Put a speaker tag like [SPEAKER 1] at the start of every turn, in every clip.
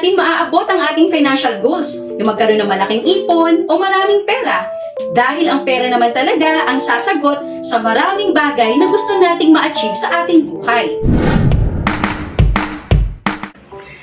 [SPEAKER 1] natin maaabot ang ating financial goals, yung magkaroon ng malaking ipon o maraming pera. Dahil ang pera naman talaga ang sasagot sa maraming bagay na gusto nating ma-achieve sa ating buhay.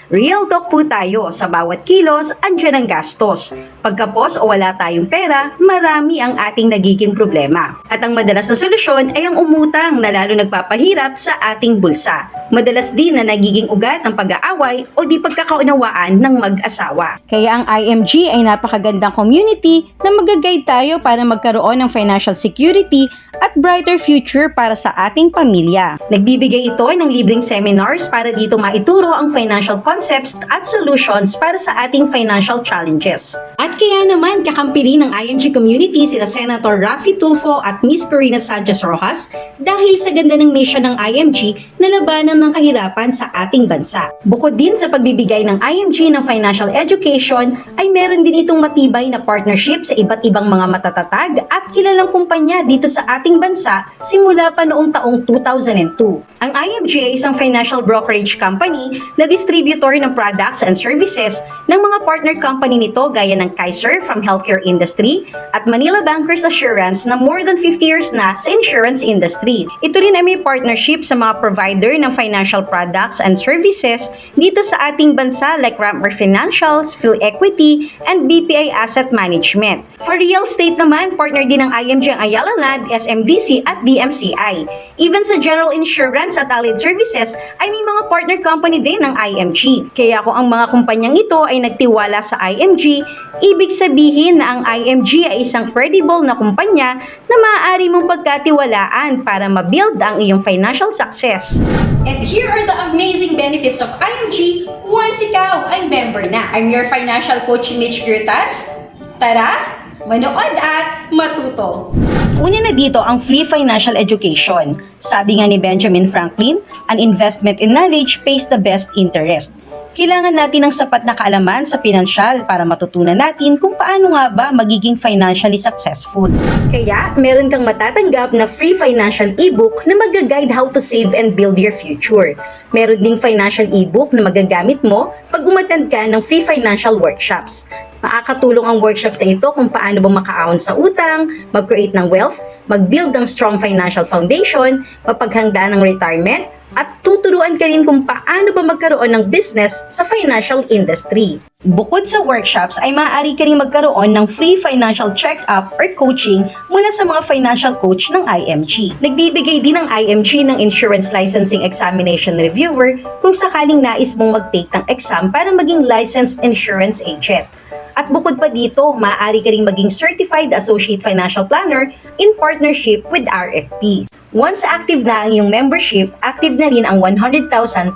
[SPEAKER 1] Real talk po tayo, sa bawat kilos, andyan ang gastos. Pagkapos o wala tayong pera, marami ang ating nagiging problema. At ang madalas na solusyon ay ang umutang na lalo nagpapahirap sa ating bulsa. Madalas din na nagiging ugat ng pag-aaway o di pagkakaunawaan ng mag-asawa. Kaya ang IMG ay napakagandang community na mag-guide tayo para magkaroon ng financial security at brighter future para sa ating pamilya. Nagbibigay ito ng libreng seminars para dito maituro ang financial concepts at solutions para sa ating financial challenges. At kaya naman kakampi rin ng IMG community sila Senator Raffy Tulfo at Miss Corina Sanchez Rojas dahil sa ganda ng mission ng IMG na labanan ng kahirapan sa ating bansa. Bukod din sa pagbibigay ng IMG ng financial education, ay meron din itong matibay na partnership sa iba't ibang mga matatatag at kilalang kumpanya dito sa ating bansa simula pa noong taong 2002. Ang IMG ay isang financial brokerage company na distributor ng products and services ng mga partner company nito gaya ng Kaiser from healthcare industry at Manila Bankers Assurance na more than 50 years na sa insurance industry. Ito rin ay may partnership sa mga provider ng financial products and services dito sa ating bansa like Ramper Financials, PhilEquity, and BPI Asset Management. For real estate naman, partner din ng IMG ang Ayala Land, SMDC at DMCI. Even sa general insurance at allied services ay may mga partner company din ng IMG. Kaya kung ang mga kumpanyang ito ay nagtiwala sa IMG, ibig sabihin na ang IMG ay isang credible na kumpanya na maaari mong pagkatiwalaan para ma-build ang iyong financial success. And here are the amazing benefits of IMG once ikaw ay member na. I'm your financial coach, Mitch Grutas. Tara, manood at matuto! Una na dito ang free financial education. Sabi nga ni Benjamin Franklin, an investment in knowledge pays the best interest. Kailangan natin ng sapat na kaalaman sa pinansyal para matutunan natin kung paano nga ba magiging financially successful. Kaya, meron kang matatanggap na free financial ebook na mag-guide how to save and build your future. Meron ding financial ebook na magagamit mo pag umattend ka ng free financial workshops. Makakatulong ang workshops na ito kung paano ba makaahon sa utang, mag-create ng wealth, mag-build ng strong financial foundation, mapaghanda ng retirement, at tuturuan ka rin kung paano ba magkaroon ng business sa financial industry. Bukod sa workshops ay maaari ka rin magkaroon ng free financial check-up or coaching mula sa mga financial coach ng IMG. Nagbibigay din ng IMG ng Insurance Licensing Examination Reviewer kung sakaling nais mong mag-take ng exam para maging licensed insurance agent. At bukod pa dito, maaari ka rin maging Certified Associate Financial Planner in partnership with RFP. Once active na ang iyong membership, active na rin ang 100,000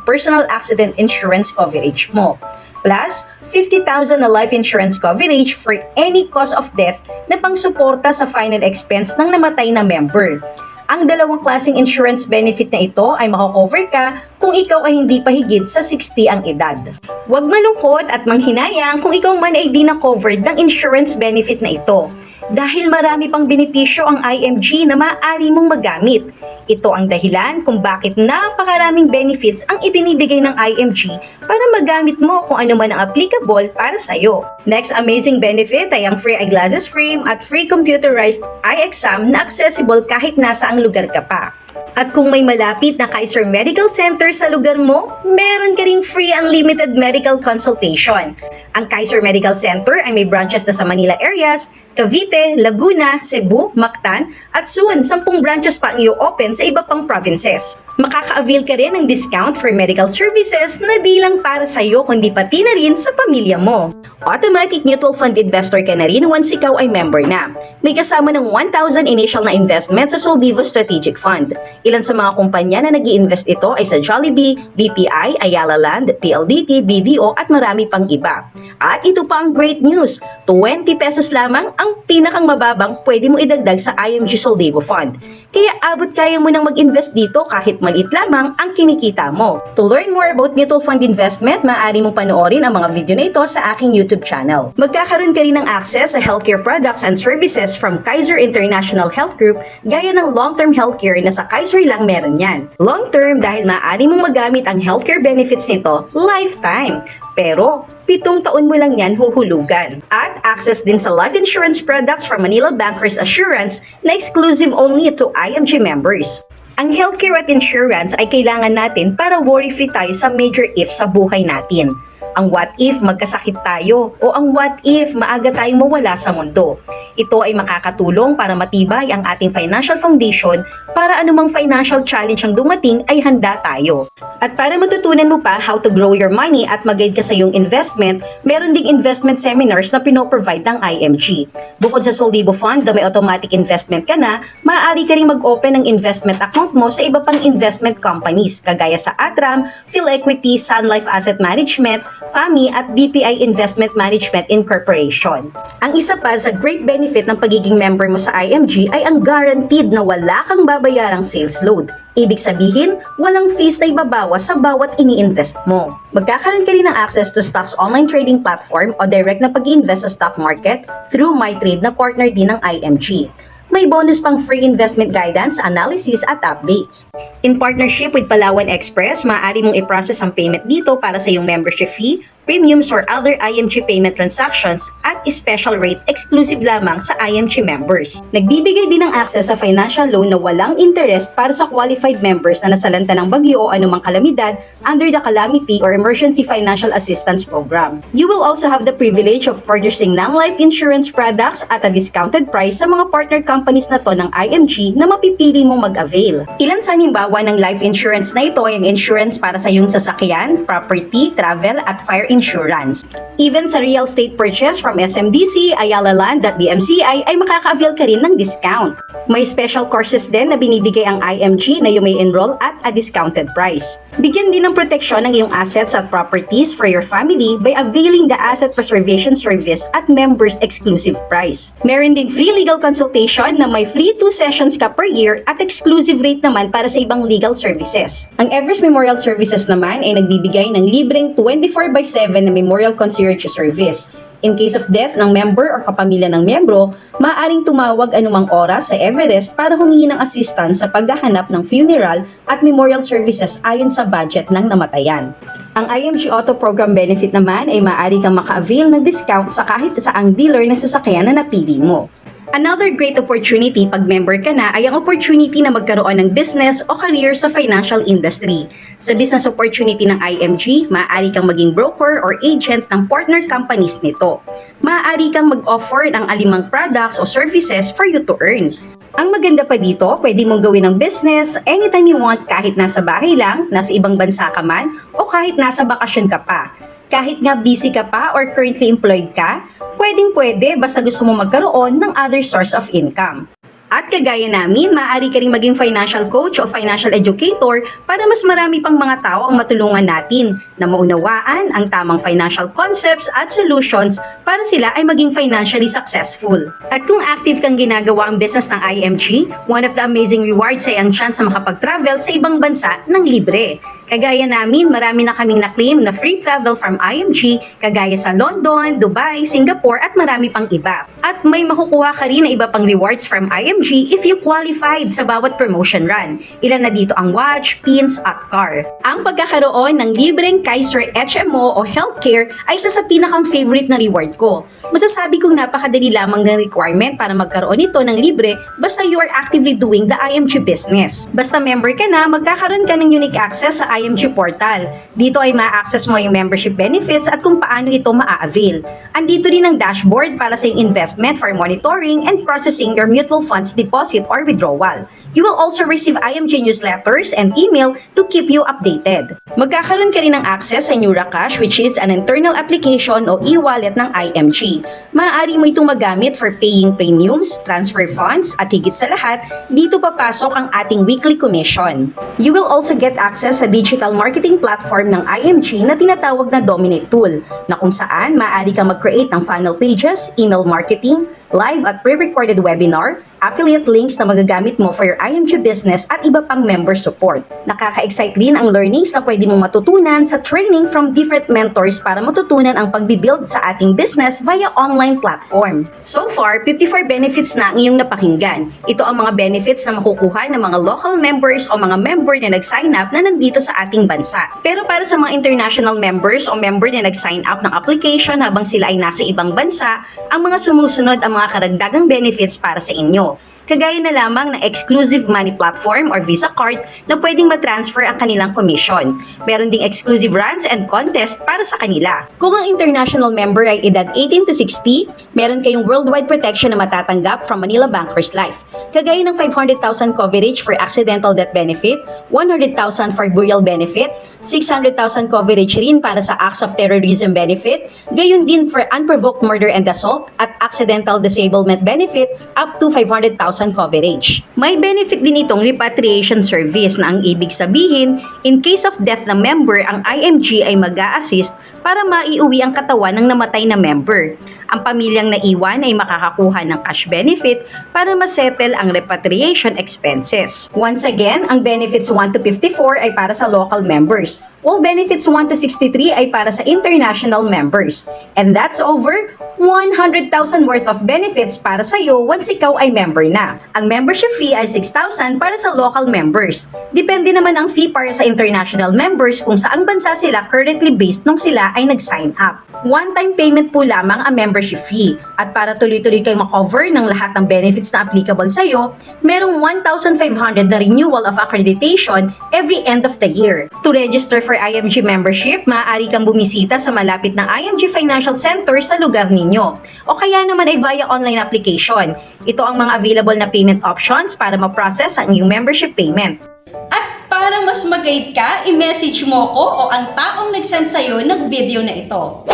[SPEAKER 1] personal accident insurance coverage mo. Plus, 50,000 na life insurance coverage for any cause of death na pangsuporta sa final expense ng namatay na member. Ang dalawang klaseng insurance benefit na ito ay mako-cover ka kung ikaw ay hindi pa higit sa 60 ang edad. Huwag malungkot at manghinayang kung ikaw man ay di na-covered ng insurance benefit na ito. Dahil marami pang benepisyo ang IMG na maaari mong magamit. Ito ang dahilan kung bakit napakaraming benefits ang ibinibigay ng IMG para magamit mo kung ano man ang applicable para sa'yo. Next amazing benefit ay ang free eyeglasses frame at free computerized eye exam na accessible kahit nasa ang lugar ka pa. At kung may malapit na Kaiser Medical Center sa lugar mo, meron ka ring free unlimited medical consultation. Ang Kaiser Medical Center ay may branches na sa Manila areas, Cavite, Laguna, Cebu, Mactan, at soon 10 branches pa ang i-open sa iba pang provinces. Makaka-avail ka rin ng discount for medical services na di lang para sa iyo kundi pati na rin sa pamilya mo. Automatic mutual fund investor ka na rin once ikaw ay member na. May kasama ng 1,000 initial na investment sa Soldivo Strategic Fund. Ilan sa mga kumpanya na nag-i-invest ito ay sa Jollibee, BPI, Ayala Land, PLDT, BDO at marami pang iba. At ito pa ang great news, 20 pesos lamang ang pinakang mababang pwede mo idagdag sa IMG Soldivo Fund. Kaya abot kaya mo nang mag-invest dito kahit maliit lamang ang kinikita mo. To learn more about mutual fund investment, maaari mong panoorin ang mga video na ito sa aking YouTube channel. Magkakaroon ka rin ng access sa healthcare products and services from Kaiser International Health Group gaya ng long-term healthcare na sa Kaiser lang meron yan. Long-term dahil maaari mong magamit ang healthcare benefits nito lifetime. Pero 7 taon mo lang yan huhulugan. At access din sa life insurance products from Manila Bankers Assurance na exclusive only to IMG members. Ang healthcare at insurance ay kailangan natin para worry-free tayo sa major if sa buhay natin. Ang what if magkasakit tayo o ang what if maaga tayong mawala sa mundo. Ito ay makakatulong para matibay ang ating financial foundation para anumang financial challenge ang dumating ay handa tayo. At para matutunan mo pa how to grow your money at mag-guide ka sa iyong investment, meron ding investment seminars na pinoprovide ng IMG. Bukod sa Soldibo Fund na may automatic investment ka na, maaari ka rin mag-open ng investment account mo sa iba pang investment companies kagaya sa Atram, PhilEquity, Sun Life Asset Management, FAMI at BPI Investment Management Incorporation. Ang isa pa sa great benefit ng pagiging member mo sa IMG ay ang guaranteed na wala kang babayarang sales load. Ibig sabihin, walang fees na ibabawas sa bawat ini-invest mo. Magkakaroon ka rin ng access to stocks online trading platform o direct na pag-invest sa stock market through MyTrade na partner din ng IMG. May bonus pang free investment guidance, analysis at updates. In partnership with Palawan Express, maaari mong i-process ang payment dito para sa iyong membership fee, premiums or other IMG payment transactions at special rate exclusive lamang sa IMG members. Nagbibigay din ng access sa financial loan na walang interest para sa qualified members na nasalanta ng bagyo o anumang kalamidad under the Calamity or Emergency Financial Assistance Program. You will also have the privilege of purchasing non-life insurance products at a discounted price sa mga partner companies na to ng IMG na mapipili mong mag-avail. Ilan sa halimbawa ng life insurance na ito ay ang insurance para sa iyong sasakyan, property, travel at fire insurance. Even sa real estate purchase from SMDC, Ayala Land at DMCI ay makaka-avail ka rin ng discount. May special courses din na binibigay ang IMG na you may enroll at a discounted price. Bigyan din ng proteksyon ng iyong assets at properties for your family by availing the Asset Preservation Service at members exclusive price. Meron din free legal consultation na may free 2 sessions ka per year at exclusive rate naman para sa ibang legal services. Ang Everest Memorial Services naman ay nagbibigay ng libreng 24/7 na Memorial Concierge Service. In case of death ng member or kapamilya ng miyembro, maaaring tumawag anumang oras sa Everest para humingi ng assistance sa paghahanap ng funeral at memorial services ayon sa budget ng namatayan. Ang IMG Auto Program Benefit naman ay maaari kang maka-avail ng discount sa kahit saang dealer na sasakyan na napili mo. Another great opportunity pag member ka na ay ang opportunity na magkaroon ng business o career sa financial industry. Sa business opportunity ng IMG, maaari kang maging broker or agent ng partner companies nito. Maaari kang mag-offer ng alimang products o services for you to earn. Ang maganda pa dito, pwede mong gawin ng business anytime you want kahit nasa bahay lang, nasa ibang bansa ka man, o kahit nasa bakasyon ka pa. Kahit nga busy ka pa or currently employed ka, pwedeng-pwede basta gusto mo magkaroon ng other source of income. At kagaya namin, maaari ka rin maging financial coach o financial educator para mas marami pang mga tao ang matulungan natin na maunawaan ang tamang financial concepts at solutions para sila ay maging financially successful. At kung active kang ginagawa ang business ng IMG, one of the amazing rewards ay ang chance na makapag-travel sa ibang bansa ng libre. Kagaya namin, marami na kaming na-claim na free travel from IMG, kagaya sa London, Dubai, Singapore at marami pang iba. At may makukuha ka rin na iba pang rewards from IMG if you qualified sa bawat promotion run. Ilan na dito ang watch, pins at car. Ang pagkakaroon ng libreng Kaiser HMO o healthcare ay isa sa pinakang favorite na reward ko. Masasabi kong napakadali lamang ng requirement para magkaroon ito ng libre basta you are actively doing the IMG business. Basta member ka na, magkakaroon ka ng unique access sa IMG portal. Dito ay ma-access mo yung membership benefits at kung paano ito ma-avail. Andito rin ang dashboard para sa yung investment for monitoring and processing your mutual funds deposit or withdrawal. You will also receive IMG newsletters and email to keep you updated. Magkakaroon ka rin ng access sa NeuraCash, which is an internal application o e-wallet ng IMG. Maaari mo itong magamit for paying premiums, transfer funds, at higit sa lahat, dito papasok ang ating weekly commission. You will also get access sa digital marketing platform ng IMG na tinatawag na Dominate Tool, na kung saan maaari kang mag-create ng funnel pages, email marketing, live at pre-recorded webinar, affiliate links na magagamit mo for your IMG business at iba pang member support. Nakaka-excite din ang learnings na pwede mong matutunan sa training from different mentors para matutunan ang pagbibuild sa ating business via online platform. So far, 54 benefits na ang iyong napakinggan. Ito ang mga benefits na makukuha ng mga local members o mga member na nag-sign up na nandito sa ating bansa. Pero para sa mga international members o member na nag-sign up ng application habang sila ay nasa ibang bansa, ang mga sumusunod ang mga karagdagang benefits para sa inyo. Kagaya na lamang ng exclusive money platform or Visa card na pwedeng matransfer ang kanilang commission. Meron ding exclusive runs and contest para sa kanila. Kung ang international member ay edad 18 to 60, meron kayong worldwide protection na matatanggap from Manila Bankers Life. Kagaya ng 500,000 coverage for accidental death benefit, 100,000 for burial benefit, 600,000 coverage rin para sa acts of terrorism benefit, gayon din for unprovoked murder and assault at accidental disablement benefit up to 500,000 coverage. May benefit din itong repatriation service na ang ibig sabihin, in case of death ng member, ang IMG ay mag-a-assist para maiuwi ang katawan ng namatay na member. Ang pamilyang naiwan ay makakakuha ng cash benefit para masettle ang repatriation expenses. Once again, ang benefits 1 to 54 ay para sa local members, while benefits 1 to 63 ay para sa international members. And that's over 100,000 worth of benefits para sa iyo once ikaw ay member na. Ang membership fee ay 6,000 para sa local members. Depende naman ang fee para sa international members kung saang bansa sila currently based nung sila ay nag-sign up. One-time payment po lamang ang membership fee. At para tuloy-tuloy kayong makover ng lahat ng benefits na applicable sa iyo, merong 1,500 na renewal of accreditation every end of the year. To register for IMG membership, maaari kang bumisita sa malapit na IMG Financial Center sa lugar ninyo. O kaya naman ay via online application. Ito ang mga available na payment options para ma-process ang iyong membership payment. At para mas mag-guide ka, i-message mo ko o ang taong nag-send sa'yo ng video na ito.